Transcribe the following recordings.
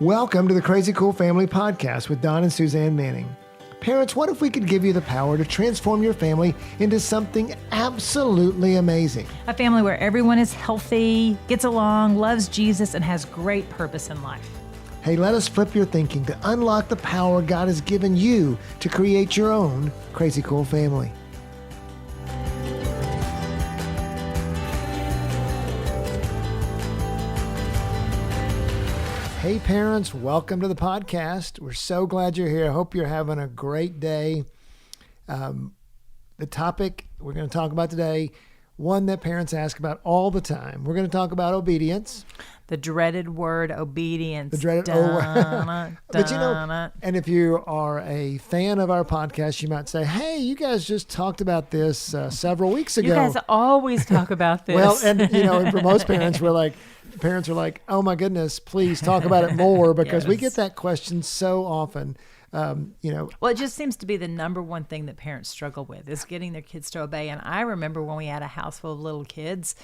Welcome to the Crazy Cool Family Podcast with Don and Suzanne Manning. Parents, what if we could give you the power to transform your family into something absolutely amazing? A family where everyone is healthy, gets along, loves Jesus, and has great purpose in life. Hey, let us flip your thinking to unlock the power God has given you to create your own Crazy Cool family. Hey parents, welcome to the podcast. We're so glad you're here. I hope you're having a great day. The topic we're going to talk about today, one that parents ask about all the time. We're going to talk about obedience. The dreaded word obedience. The dreaded word. But you know, and if you are a fan of our podcast, you might say, hey, you guys just talked about this several weeks ago. You guys always talk about this. Well, and you know, and for most parents, parents are like, oh my goodness, please talk about it more, because we get that question so often. Well, it just seems to be the number one thing that parents struggle with is getting their kids to obey. And I remember when we had a house full of little kids,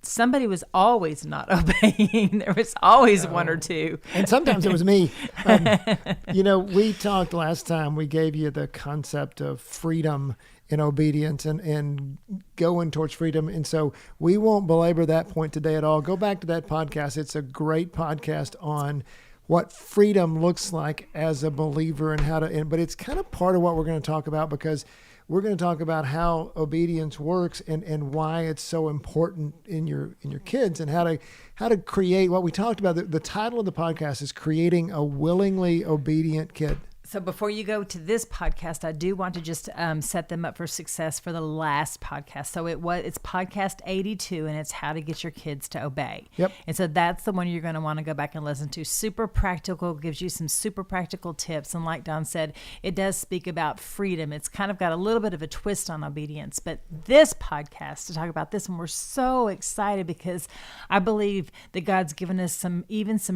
somebody was always not obeying. There was always one or two. And sometimes it was me. We talked last time, we gave you the concept of freedom in obedience and going towards freedom. And so we won't belabor that point today at all. Go back to that podcast. It's a great podcast on what freedom looks like as a believer and but it's kind of part of what we're going to talk about, because we're going to talk about how obedience works and why it's so important in your kids, and how to create what we talked about. The title of the podcast is Creating a Willingly Obedient Kid. So before you go to this podcast, I do want to just set them up for success for the last podcast. So it's podcast 82, and it's how to get your kids to obey. Yep. And so that's the one you're going to want to go back and listen to. Super practical, gives you some super practical tips. And like Don said, it does speak about freedom. It's kind of got a little bit of a twist on obedience. But this podcast, to talk about this one, we're so excited because I believe that God's given us some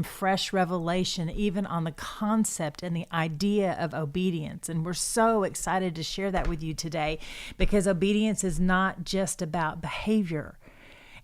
fresh revelation, even on the concept and the idea of obedience. And we're so excited to share that with you today, because obedience is not just about behavior.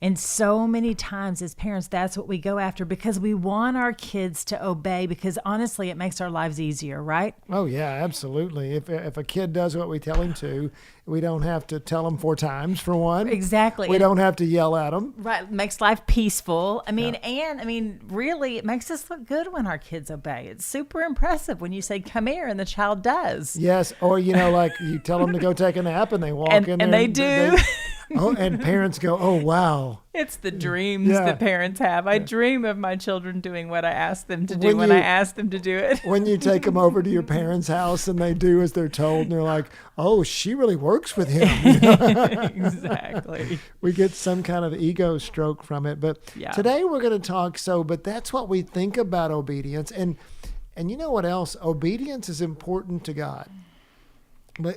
And so many times as parents, that's what we go after, because we want our kids to obey, because honestly, it makes our lives easier, right? Oh yeah, absolutely. If a kid does what we tell him to, we don't have to tell him 4 times, for one. Exactly. We don't have to yell at them. Right. It makes life peaceful. Really, it makes us look good when our kids obey. It's super impressive when you say, come here, and the child does. Yes. Or, like you tell them to go take a nap and they walk in there. And they do. And parents go, oh, wow. It's the dreams that parents have. I dream of my children doing what I ask them to do when I ask them to do it. When you take them over to your parents' house and they do as they're told, and they're like, oh, she really works with him. Exactly. We get some kind of ego stroke from it. But today we're going to talk, but that's what we think about obedience. And you know what else? Obedience is important to God.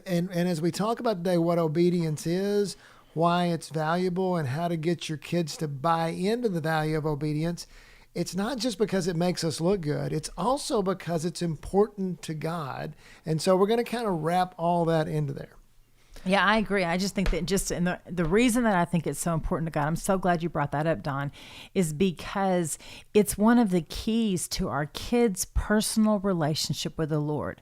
And as we talk about today what obedience is, why it's valuable, and how to get your kids to buy into the value of obedience, it's not just because it makes us look good. It's also because it's important to God. And so we're going to kind of wrap all that into there. Yeah, I agree. I just think that the reason that I think it's so important to God, I'm so glad you brought that up, Don, is because it's one of the keys to our kids' personal relationship with the Lord.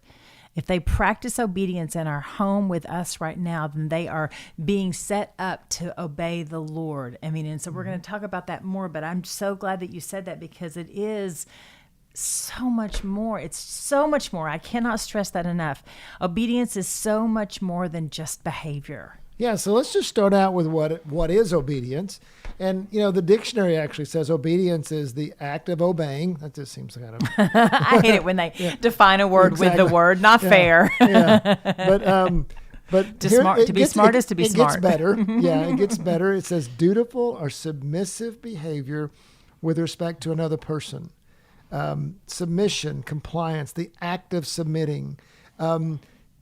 If they practice obedience in our home with us right now, then they are being set up to obey the Lord. And so we're going to talk about that more, but I'm so glad that you said that, because it is so much more. It's so much more. I cannot stress that enough. Obedience is so much more than just behavior. Yeah, so let's just start out with what is obedience. And, the dictionary actually says obedience is the act of obeying. That just seems kind of... I hate it when they define a word with the word. Not fair. Yeah. But to be smart is to be smart. It gets better. Yeah, it gets better. It says dutiful or submissive behavior with respect to another person. Submission, compliance, the act of submitting.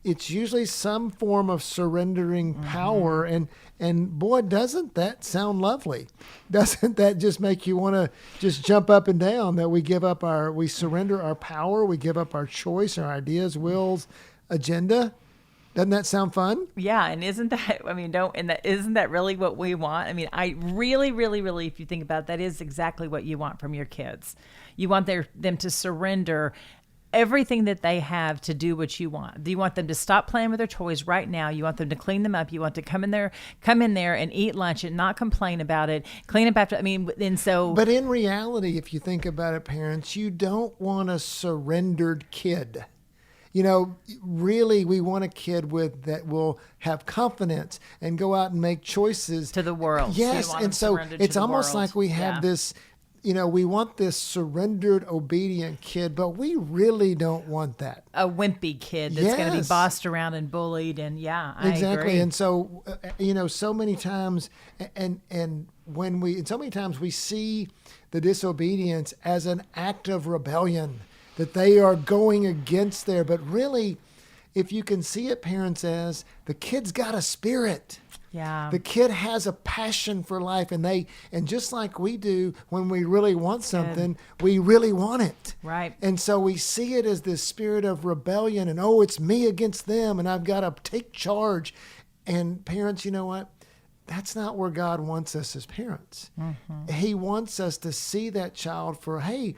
It's usually some form of surrendering power. And boy, doesn't that sound lovely? Doesn't that just make you want to just jump up and down, that we surrender our power, we give up our choice, our ideas, wills, agenda Doesn't that sound fun? Yeah, and isn't that, I mean, isn't that really what we want? I mean, I really, really, really, if you think about it, that is exactly what you want from your kids. You want them to surrender everything that they have to do what you want. You want them to stop playing with their toys right now. You want them to clean them up. You want to come in there and eat lunch and not complain about it. Clean up after. I mean, and so. But in reality, if you think about it, parents, you don't want a surrendered kid. You know, really, we want a kid that will have confidence and go out and make choices to the world. Yes, and so it's almost like we have this. You know, we want this surrendered, obedient kid, but we really don't want that. A wimpy kid that's going to be bossed around and bullied, and I agree. And so, so many times, and so many times we see the disobedience as an act of rebellion, that they are going against there. But really, if you can see it, parents, as the kid's got a spirit. Yeah. The kid has a passion for life, and just like we do when we really want something, we really want it. Right. And so we see it as this spirit of rebellion and, it's me against them and I've got to take charge. And parents, you know what? That's not where God wants us as parents. Mm-hmm. He wants us to see that child for, hey,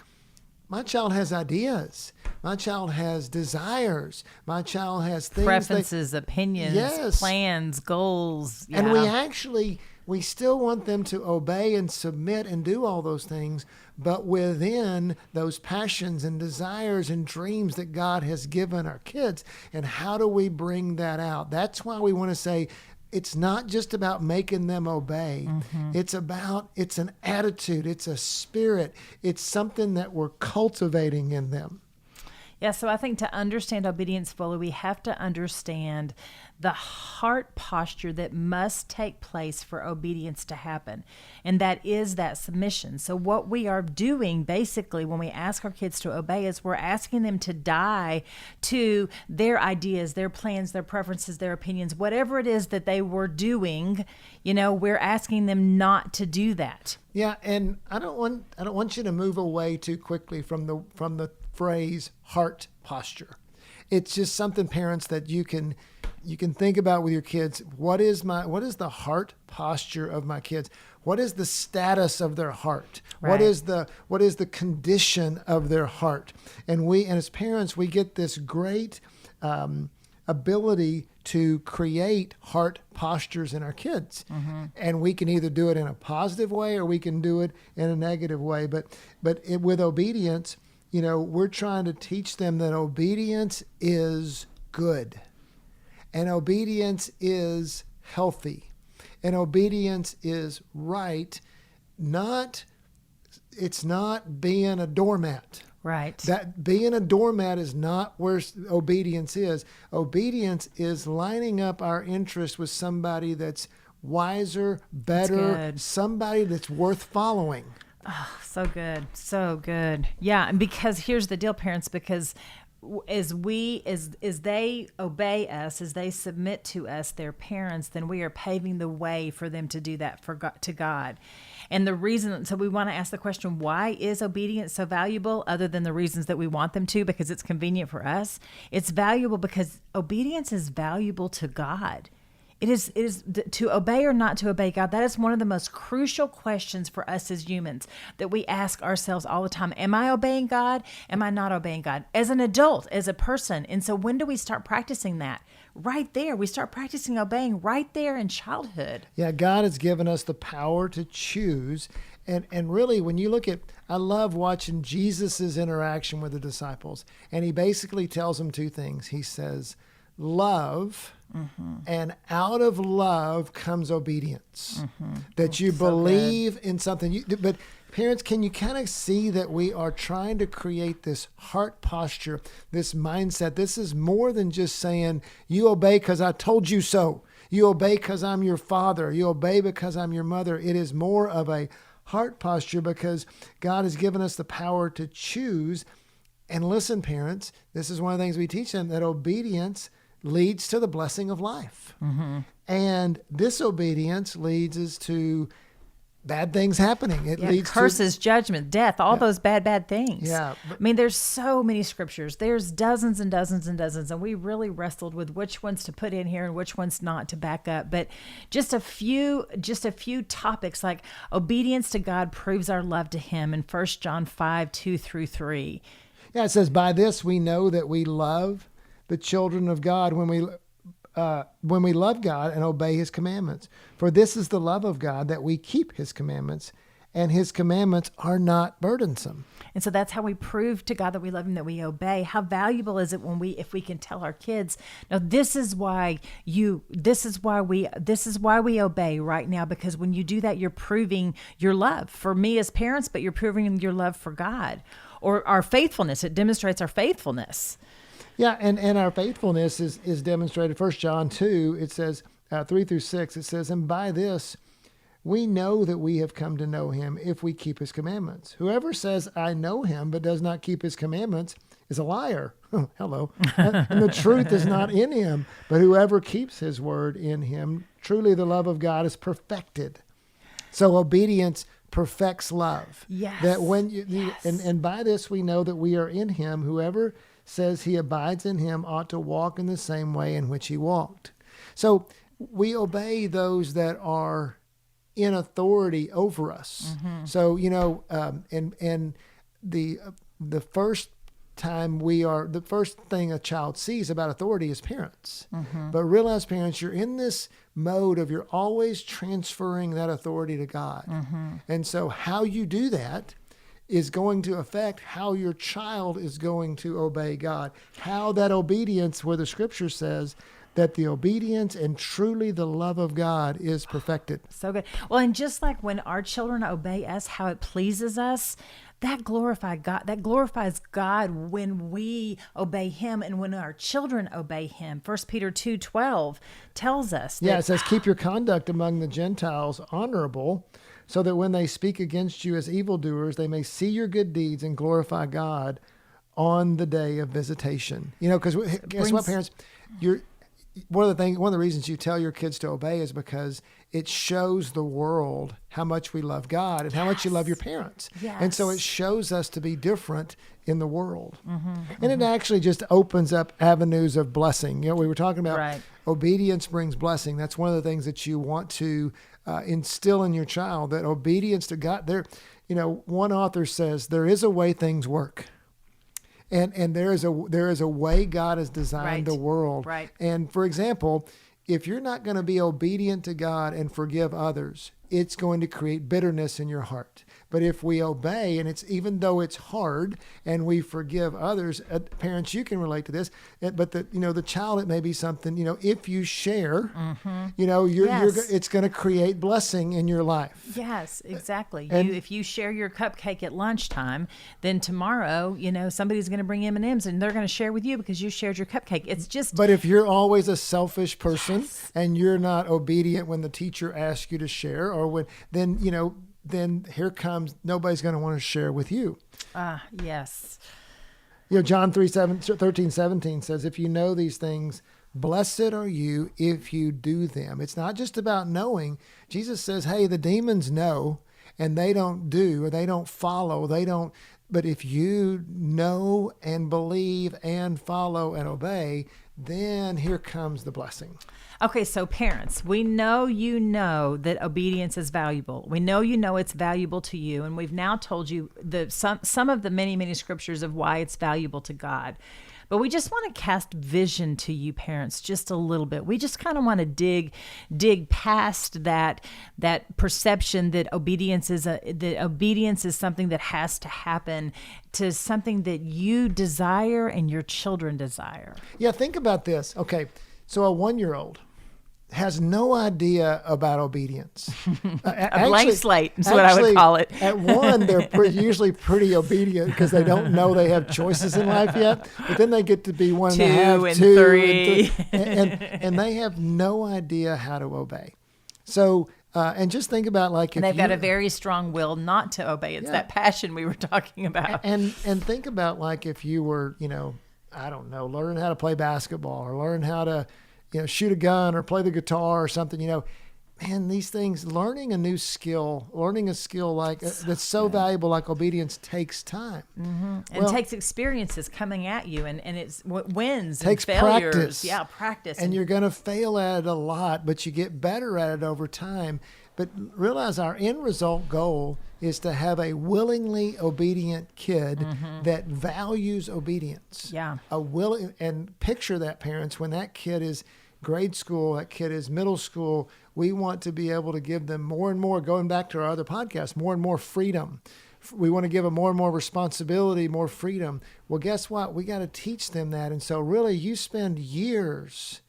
my child has ideas. My child has desires. My child has things. Preferences, opinions, plans, goals. Yeah. And we still want them to obey and submit and do all those things, but within those passions and desires and dreams that God has given our kids. And how do we bring that out? That's why we want to say, it's not just about making them obey. Mm-hmm. It's an attitude. It's a spirit. It's something that we're cultivating in them. Yeah, so I think to understand obedience fully, we have to understand the heart posture that must take place for obedience to happen. And that is that submission. So what we are doing basically when we ask our kids to obey is we're asking them to die to their ideas, their plans, their preferences, their opinions, whatever it is that they were doing, we're asking them not to do that. Yeah, and I don't want you to move away too quickly from the phrase heart posture. It's just something, parents, that you can think about with your kids. What is the heart posture of my kids? What is the status of their heart? Right. What is the condition of their heart? And as parents, we get this great ability to create heart postures in our kids. Mm-hmm. And we can either do it in a positive way or we can do it in a negative way. But with obedience, we're trying to teach them that obedience is good, and obedience is healthy, and obedience is right. It's not being a doormat. Right. That being a doormat is not where obedience is. Obedience is lining up our interest with somebody that's wiser, better, somebody that's worth following. Oh, so good. So good. Yeah. And because here's the deal, parents, because as they obey us, as they submit to us, their parents, then we are paving the way for them to do that to God. And the reason, so we want to ask the question, why is obedience so valuable other than the reasons that we want them to, because it's convenient for us? It's valuable because obedience is valuable to God. It is to obey or not to obey God. That is one of the most crucial questions for us as humans that we ask ourselves all the time. Am I obeying God? Am I not obeying God? As an adult, as a person. And so when do we start practicing that? Right there. We start practicing obeying right there in childhood. Yeah, God has given us the power to choose. And really, when you look at, I love watching Jesus's interaction with the disciples. And he basically tells them two things. He says, love, mm-hmm. and out of love comes obedience. Mm-hmm. That you believe in something. But parents, can you kind of see that we are trying to create this heart posture, this mindset? This is more than just saying, you obey because I told you so. You obey because I'm your father. You obey because I'm your mother. It is more of a heart posture because God has given us the power to choose. And listen, parents, this is one of the things we teach them, that obedience leads to the blessing of life. Mm-hmm. And disobedience leads us to bad things happening. It leads curses, judgment, death, all those bad things. Yeah. I mean, there's so many scriptures. There's dozens and dozens and dozens, and we really wrestled with which ones to put in here and which ones not to back up. But just a few topics like obedience to God proves our love to Him in 1 John 5:2-3. Yeah, it says, by this we know that we love the children of God when we love God and obey His commandments. For this is the love of God, that we keep His commandments, and His commandments are not burdensome. And so that's how we prove to God that we love Him, that we obey. How valuable is it if we can tell our kids, no, this is why we obey right now, because when you do that, you're proving your love for me as parents, but you're proving your love for God, or our faithfulness. It demonstrates our faithfulness. Yeah, and our faithfulness is demonstrated. 1 John 2, it says, 3-6, it says, and by this we know that we have come to know Him if we keep His commandments. Whoever says, I know Him, but does not keep His commandments is a liar. Hello. And the truth is not in him, but whoever keeps His word in him, truly the love of God is perfected. So obedience perfects love. Yes. That when Yes. and by this we know that we are in Him. Whoever says he abides in Him ought to walk in the same way in which He walked. So we obey those that are in authority over us. Mm-hmm. So, and the first thing a child sees about authority is parents. Mm-hmm. But realize, parents, you're in this mode of you're always transferring that authority to God. Mm-hmm. And so how you do that is going to affect how your child is going to obey God. How that obedience, where the scripture says that the obedience and truly the love of God is perfected. So good. Well, and just like when our children obey us, how it pleases us, that glorifies God when we obey Him and when our children obey Him. 1 Peter 2:12 tells us that, it says, keep your conduct among the Gentiles honorable, so that when they speak against you as evildoers, they may see your good deeds and glorify God on the day of visitation. Because guess what, parents? One of the reasons you tell your kids to obey is because it shows the world how much we love God and how much you love your parents. Yes. And so it shows us to be different in the world. Mm-hmm. And it actually just opens up avenues of blessing. We were talking about obedience brings blessing. That's one of the things that you want to instill in your child, that obedience to God. One author says there is a way things work. And there is a way God has designed the world. Right. And for example, if you're not going to be obedient to God and forgive others, it's going to create bitterness in your heart. But if we obey, and even though it's hard, and we forgive others, parents, you can relate to this. But the child, it may be something. If you share, it's going to create blessing in your life. Yes, exactly. And if you share your cupcake at lunchtime, then tomorrow, somebody's going to bring M&Ms and they're going to share with you because you shared your cupcake. It's just. But if you're always a selfish person and you're not obedient when the teacher asks you to share, or then here comes, nobody's going to want to share with you. Yes. John 13:17 says, if you know these things, blessed are you if you do them. It's not just about knowing. Jesus says, hey, the demons know and they don't do, or they don't follow, but if you know and believe and follow and obey, then here comes the blessing. Okay, so parents, we know that obedience is valuable. We know it's valuable to you, and we've now told you some of the many, many scriptures of why it's valuable to God. But we just want to cast vision to you parents just a little bit. We just kind of want to dig past that perception that obedience is something that has to happen, to something that you desire and your children desire. Yeah, think about this. Okay, so a 1-year-old has no idea about obedience. A blank slate is what I would call it. At 1, they're usually pretty obedient because they don't know they have choices in life yet. But then they get to be 1 and a half, 2 and 3. And they have no idea how to obey. So, and just think about and they've got a very strong will not to obey. It's that passion we were talking about. And think about if you were, I don't know, learn how to play basketball or learn how to shoot a gun or play the guitar or something, man, these things, learning a skill like that's so valuable, like obedience, takes time. And Well, takes experiences coming at you, and it's what wins takes and failures. practice. Yeah, practice. And you're going to fail at it a lot, but you get better at it over time. But realize our end result goal is to have a willingly obedient kid that values obedience. Yeah. And picture that, parents, when that kid is grade school, that kid is middle school, we want to be able to give them more and more, going back to our other podcast, more and more freedom. We want to give them more and more responsibility, more freedom. Well, guess what? We got to teach them that. And so really you spend years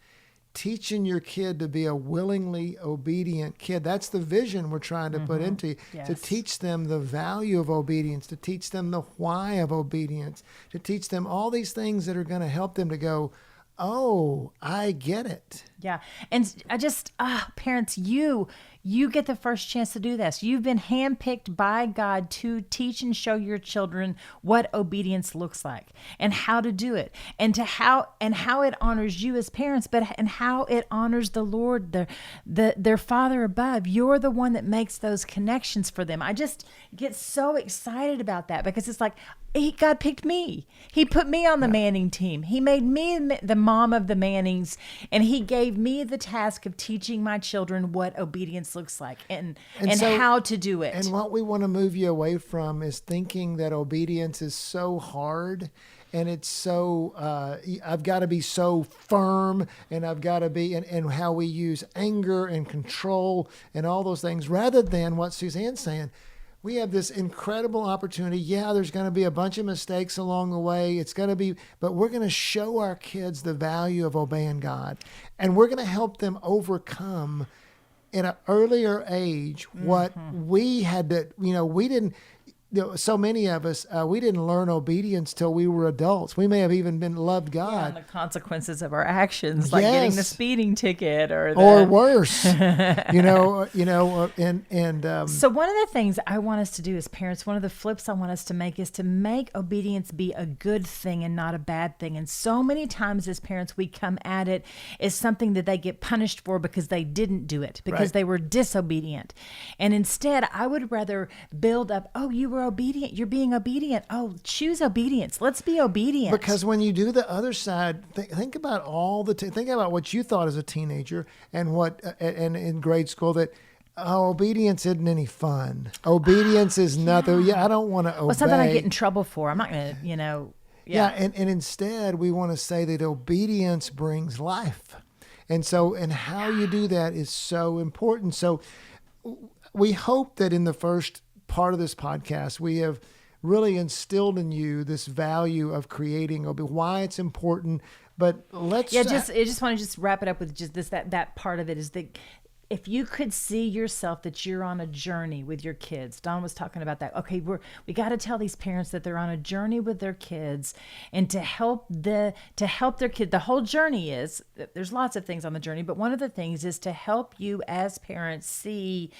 teaching your kid to be a willingly obedient kid. That's the vision we're trying to put into you, to teach them the value of obedience, to teach them the why of obedience, to teach them all these things that are going to help them to go, oh, I get it. Yeah. And I just, parents, you get the first chance to do this. You've been handpicked by God to teach and show your children what obedience looks like and how to do it, and how it honors you as parents, and how it honors the Lord, their Father above. You're the one that makes those connections for them. I just get so excited about that, because it's like, God picked me. He put me on the Manning team. He made me the mom of the Mannings, and he gave me the task of teaching my children what obedience looks like and so, how to do it. And what we want to move you away from is thinking that obedience is so hard, and it's so, I've got to be so firm, and I've got to be, and how we use anger and control and all those things, rather than what Suzanne's saying. We have this incredible opportunity. Yeah, there's going to be a bunch of mistakes along the way. But we're going to show our kids the value of obeying God. And we're going to help them overcome in an earlier age what we had to, we didn't, so many of us, we didn't learn obedience till we were adults. We may have even loved God. Yeah, and the consequences of our actions, like getting the speeding ticket or worse, So one of the things I want us to do as parents, one of the flips I want us to make, is to make obedience be a good thing and not a bad thing. And so many times as parents, we come at it as something that they get punished for because they didn't do it, because they were disobedient. And instead, I would rather build up, you were obedient. You're being obedient. Oh, choose obedience. Let's be obedient. Because when you do the other side, think about think about what you thought as a teenager and and in grade school, that obedience isn't any fun. Obedience is nothing. Yeah, I don't want to obey. Well, something I get in trouble for. I'm not going to, Yeah, and instead we want to say that obedience brings life. And how you do that is so important. So we hope that in the first part of this podcast, we have really instilled in you this value of creating, why it's important. But I just want to wrap it up with just this, that part of it is that if you could see yourself that you're on a journey with your kids. Don was talking about that. Okay, we got to tell these parents that they're on a journey with their kids, and to help their kid. The whole journey is, there's lots of things on the journey, but one of the things is to help you as parents see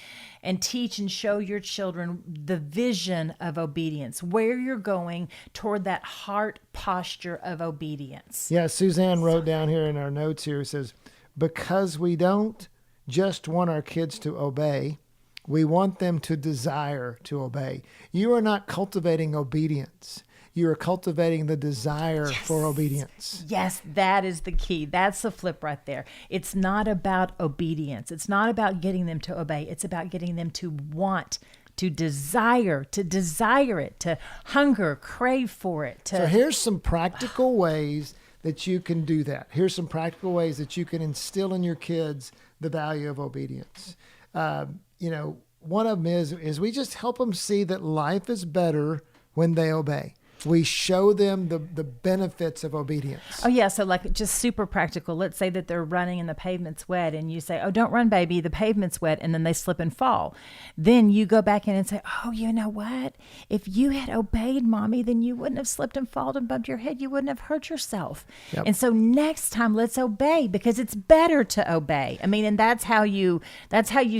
and teach and show your children the vision of obedience, where you're going toward that heart posture of obedience. Yeah, Suzanne wrote down here in our notes here, it says, because we don't just want our kids to obey, we want them to desire to obey. You are not cultivating obedience. You are cultivating the desire for obedience. Yes, that is the key. That's the flip right there. It's not about obedience. It's not about getting them to obey. It's about getting them to want, to desire it, to hunger, crave for it. So here's some practical ways that you can do that. Here's some practical ways that you can instill in your kids the value of obedience. One of them is we just help them see that life is better when they obey. We show them the benefits of obedience. Oh, yeah. So like just super practical. Let's say that they're running and the pavement's wet, and you say, oh, don't run, baby. The pavement's wet. And then they slip and fall. Then you go back in and say, oh, you know what? If you had obeyed mommy, then you wouldn't have slipped and fallen and bumped your head. You wouldn't have hurt yourself. Yep. And so next time, let's obey, because it's better to obey. I mean, and that's how you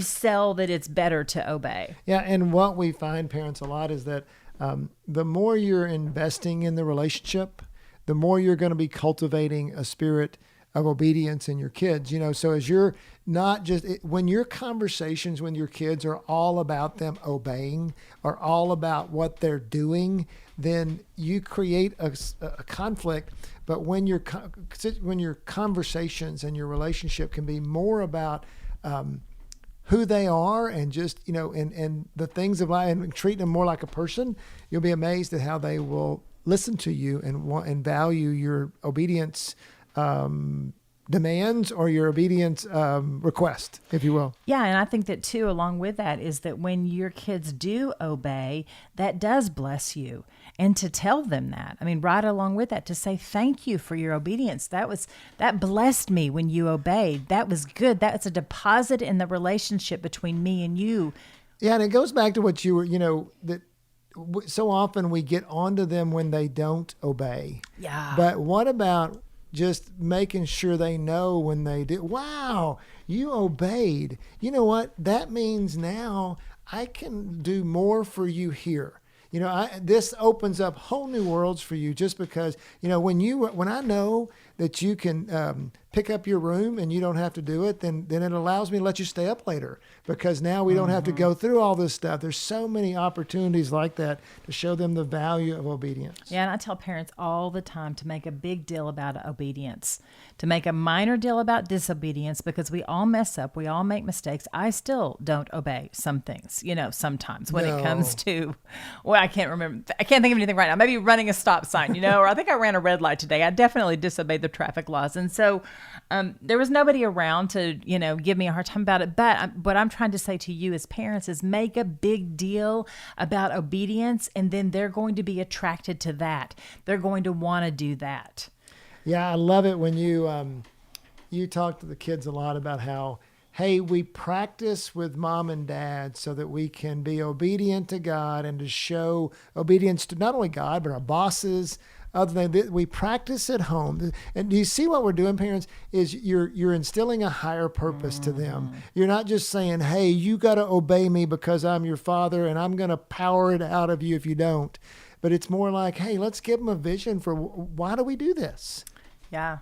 sell that it's better to obey. Yeah. And what we find, parents, a lot is that the more you're investing in the relationship, the more you're going to be cultivating a spirit of obedience in your kids. So as you're not just when your conversations with your kids are all about them obeying or all about what they're doing, then you create a conflict. But when your conversations and your relationship can be more about who they are and just, and the things of life and treat them more like a person, you'll be amazed at how they will listen to you and value your obedience demands or your obedience request, if you will. Yeah, and I think that too, along with that, is that when your kids do obey, that does bless you. And to tell them that, right along with that, to say thank you for your obedience. That blessed me when you obeyed. That was good. That's a deposit in the relationship between me and you. Yeah, and it goes back to what you were, that so often we get onto them when they don't obey. Yeah. But what about just making sure they know when they do? Wow, you obeyed. You know what? That means now I can do more for you here. This opens up whole new worlds for you just because, when I know that you can pick up your room and you don't have to do it, then it allows me to let you stay up later because now we don't have to go through all this stuff. There's so many opportunities like that to show them the value of obedience. Yeah, and I tell parents all the time to make a big deal about obedience, to make a minor deal about disobedience because we all mess up. We all make mistakes. I still don't obey some things, sometimes when it comes to, I can't remember. I can't think of anything right now. Maybe running a stop sign, or I think I ran a red light today. I definitely disobeyed the traffic laws. And so there was nobody around to, give me a hard time about it. But what I'm trying to say to you as parents is make a big deal about obedience, and then they're going to be attracted to that. They're going to want to do that. Yeah, I love it when you talk to the kids a lot about how, hey, we practice with mom and dad so that we can be obedient to God and to show obedience to not only God, but our bosses. Other than that, we practice at home. And do you see what we're doing, parents, is you're instilling a higher purpose to them. You're not just saying, hey, you got to obey me because I'm your father and I'm going to power it out of you if you don't. But it's more like, hey, let's give them a vision for why do we do this? Yeah.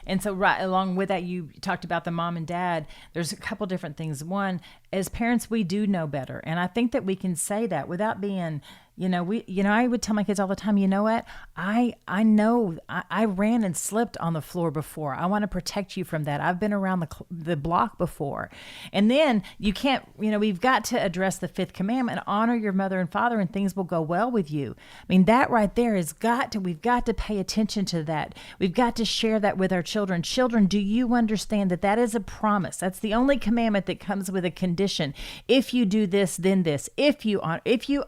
And so right along with that, you talked about the mom and dad. There's a couple different things. One, as parents, we do know better. And I think that we can say that without being, I would tell my kids all the time, you know what? I know I ran and slipped on the floor before. I want to protect you from that. I've been around the block before. And then you can't, we've got to address the fifth commandment, honor your mother and father and things will go well with you. That right there we've got to pay attention to that. We've got to share that with our children. Children, do you understand that that is a promise? That's the only commandment that comes with a condition. If you do this, then this. If you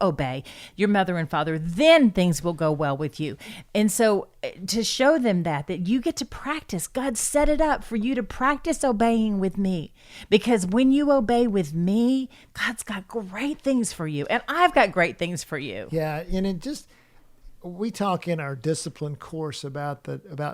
obey your mother and father, then things will go well with you. And so to show them that you get to practice, God set it up for you to practice obeying with me. Because when you obey with me, God's got great things for you. And I've got great things for you. Yeah. And we talk in our discipline course about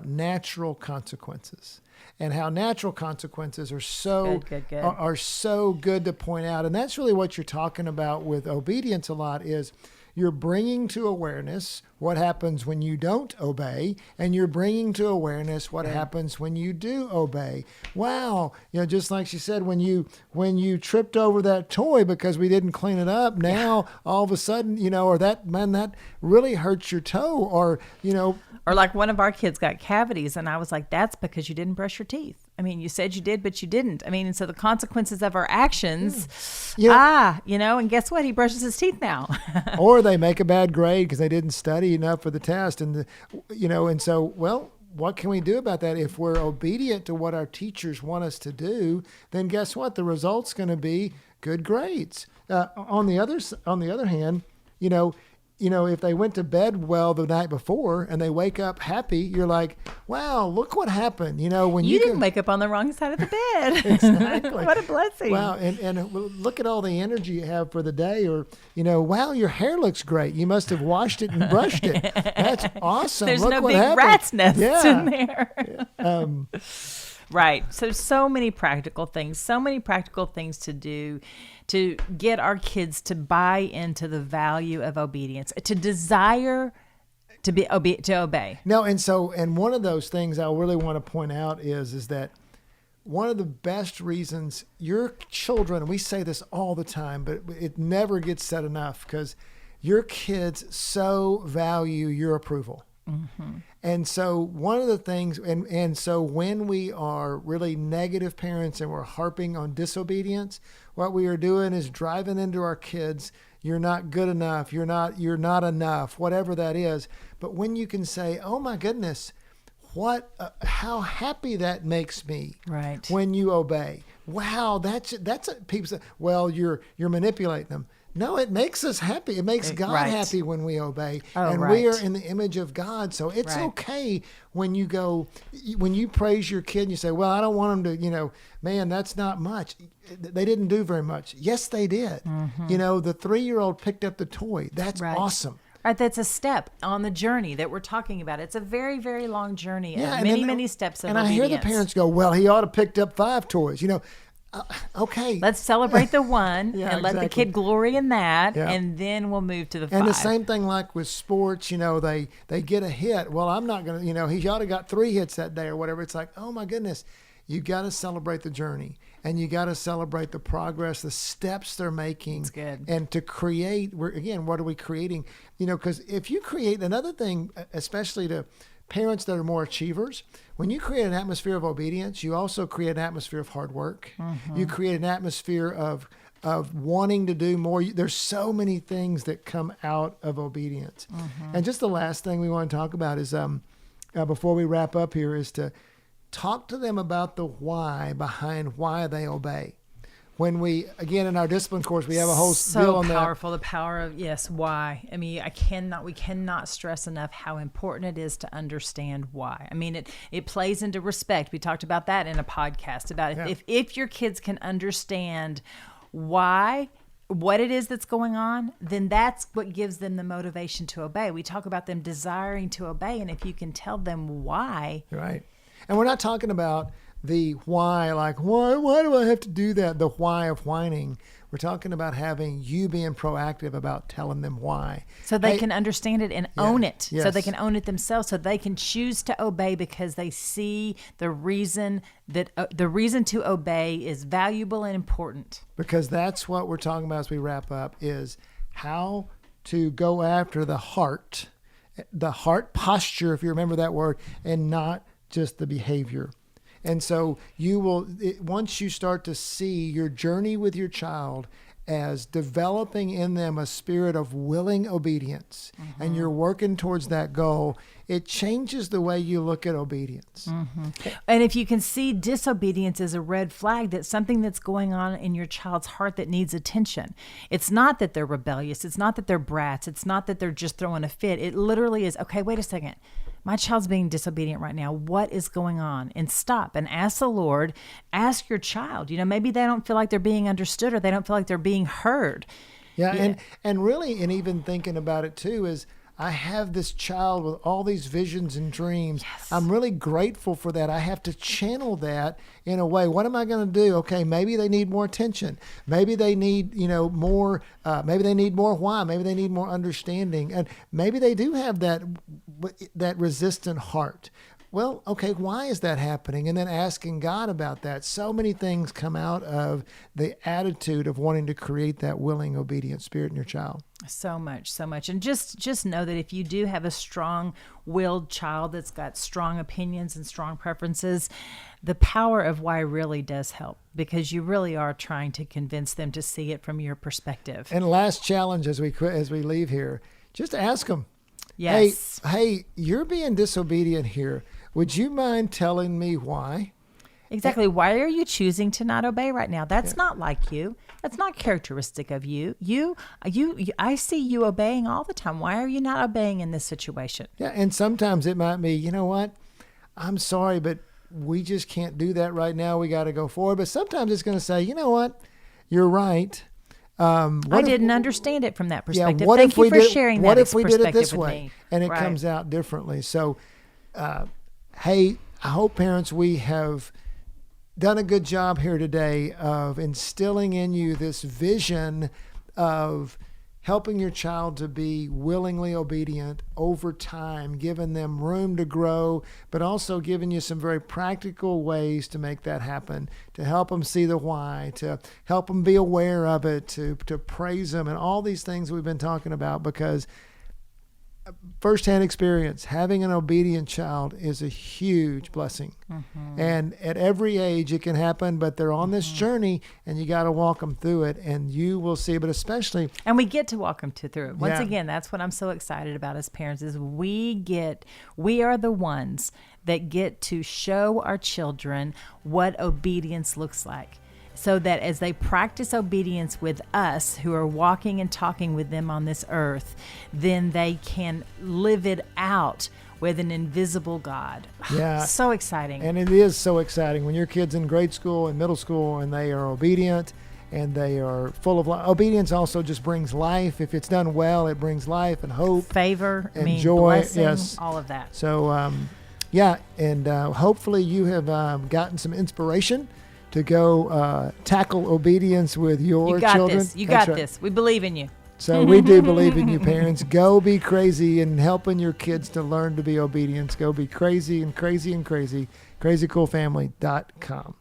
natural consequences and how natural consequences are so are so good to point out. And that's really what you're talking about with obedience a lot is you're bringing to awareness what happens when you don't obey, and you're bringing to awareness what happens when you do obey. Wow, just like she said, when you tripped over that toy because we didn't clean it up, now all of a sudden, or that really hurts your toe, or Or like one of our kids got cavities, and I was like, that's because you didn't brush your teeth. You said you did, but you didn't. And so the consequences of our actions, and guess what? He brushes his teeth now. Or they make a bad grade because they didn't study enough for the test. And, and so, well, what can we do about that? If we're obedient to what our teachers want us to do, then guess what? The result's going to be good grades. On the other hand, if they went to bed well the night before and they wake up happy, you're like, wow, look what happened. When you didn't wake up on the wrong side of the bed. Exactly. What a blessing. Wow. And look at all the energy you have for the day, or, wow, your hair looks great. You must have washed it and brushed it. That's awesome. There's look no what big happened. rat's nests in there. Right. So many practical things to do to get our kids to buy into the value of obedience, to desire to obey. No, and one of those things I really want to point out is that one of the best reasons your children, we say this all the time, but it never gets said enough, because your kids so value your approval. Mm-hmm. And so one of the things, and so when we are really negative parents and we're harping on disobedience, what we are doing is driving into our kids, you're not good enough, you're not enough, whatever that is. But when you can say, oh my goodness, how happy that makes me, right, when you obey. Wow, people say, well, you're manipulating them. No, it makes us happy. It makes God right. happy when we obey. Oh, and right. we are in the image of God. So it's right. okay when you praise your kid and you say, well, I don't want them to, man, that's not much. They didn't do very much. Yes, they did. Mm-hmm. The 3-year-old picked up the toy. That's right. awesome. Right, that's a step on the journey that we're talking about. It's a very, very long journey. Yeah, many steps of obedience. And I hear the parents go, well, he ought to picked up 5 toys. Okay. Let's celebrate the one yeah, and let the kid glory in that, yeah. and then we'll move to the 5. And the same thing like with sports, they get a hit. Well, I'm not going to, he ought to got 3 hits that day or whatever. It's like, oh my goodness, you got to celebrate the journey, and you got to celebrate the progress, the steps they're making. That's good. And to create, what are we creating? Because if you create another thing, especially to parents that are more achievers, when you create an atmosphere of obedience, you also create an atmosphere of hard work. Mm-hmm. You create an atmosphere of wanting to do more. There's so many things that come out of obedience. Mm-hmm. And just the last thing we want to talk about is, before we wrap up here, is to talk to them about the why behind why they obey. When we, again, in our discipline course, we have a whole deal on that. So powerful, the power of, why. I mean, we cannot stress enough how important it is to understand why. I mean, it plays into respect. We talked about that in a podcast about if your kids can understand why, what it is that's going on, then that's what gives them the motivation to obey. We talk about them desiring to obey, and if you can tell them why. Right. And we're not talking about the why, like, why do I have to do that? The why of whining. We're talking about having you being proactive about telling them why. So they can understand it and own it. Yes. So they can own it themselves. So they can choose to obey because they see the reason to obey is valuable and important. Because that's what we're talking about as we wrap up, is how to go after the heart posture, if you remember that word, and not just the behavior. And so once you start to see your journey with your child as developing in them a spirit of willing obedience, mm-hmm. and you're working towards that goal, it changes the way you look at obedience. Mm-hmm. And if you can see disobedience as a red flag, that's something that's going on in your child's heart that needs attention. It's not that they're rebellious. It's not that they're brats. It's not that they're just throwing a fit. It literally is, okay, wait a second. My child's being disobedient right now. What is going on? And stop and ask the Lord. Ask your child. Maybe they don't feel like they're being understood, or they don't feel like they're being heard. Yeah. And really, and even thinking about it too, is I have this child with all these visions and dreams. Yes. I'm really grateful for that. I have to channel that in a way. What am I going to do? Okay, maybe they need more attention. Maybe they need, more. Maybe they need more why. Maybe they need more understanding. And maybe they do have that resistant heart. Well, okay, why is that happening? And then asking God about that. So many things come out of the attitude of wanting to create that willing, obedient spirit in your child. So much. And just know that if you do have a strong-willed child that's got strong opinions and strong preferences, the power of why really does help, because you really are trying to convince them to see it from your perspective. And last challenge as we leave here, just ask them. Yes. Hey, you're being disobedient here. Would you mind telling me why? Exactly. Why are you choosing to not obey right now? That's not like you. That's not characteristic of you. I see you obeying all the time. Why are you not obeying in this situation? Yeah, and sometimes it might be, you know what? I'm sorry, but we just can't do that right now. We got to go forward. But sometimes it's going to say, you know what? You're right. I didn't understand it from that perspective. Yeah, Thank you for sharing that perspective with me. What if we did it this way? And it comes out differently. So, hey, I hope, parents, we have done a good job here today of instilling in you this vision of helping your child to be willingly obedient over time, giving them room to grow, but also giving you some very practical ways to make that happen, to help them see the why, to help them be aware of it, to praise them, and all these things we've been talking about, because firsthand experience, having an obedient child is a huge blessing. And at every age it can happen, but they're on this journey and you got to walk them through it, and you will see. But especially, and we get to walk them through it. Once again, that's what I'm so excited about as parents, is we are the ones that get to show our children what obedience looks like, so that as they practice obedience with us, who are walking and talking with them on this earth, then they can live it out with an invisible God. Yeah. So exciting. And it is so exciting when your kid's in grade school and middle school and they are obedient and they are full of life. Obedience also just brings life. If it's done well, it brings life and hope. Favor, and joy. blessing, yes. all of that. So, and hopefully you have gotten some inspiration to go tackle obedience with your children. This. You got this. We believe in you. So we do believe in you, parents. Go be crazy in helping your kids to learn to be obedient. Go be crazy and crazy and crazy. CrazyCoolFamily.com.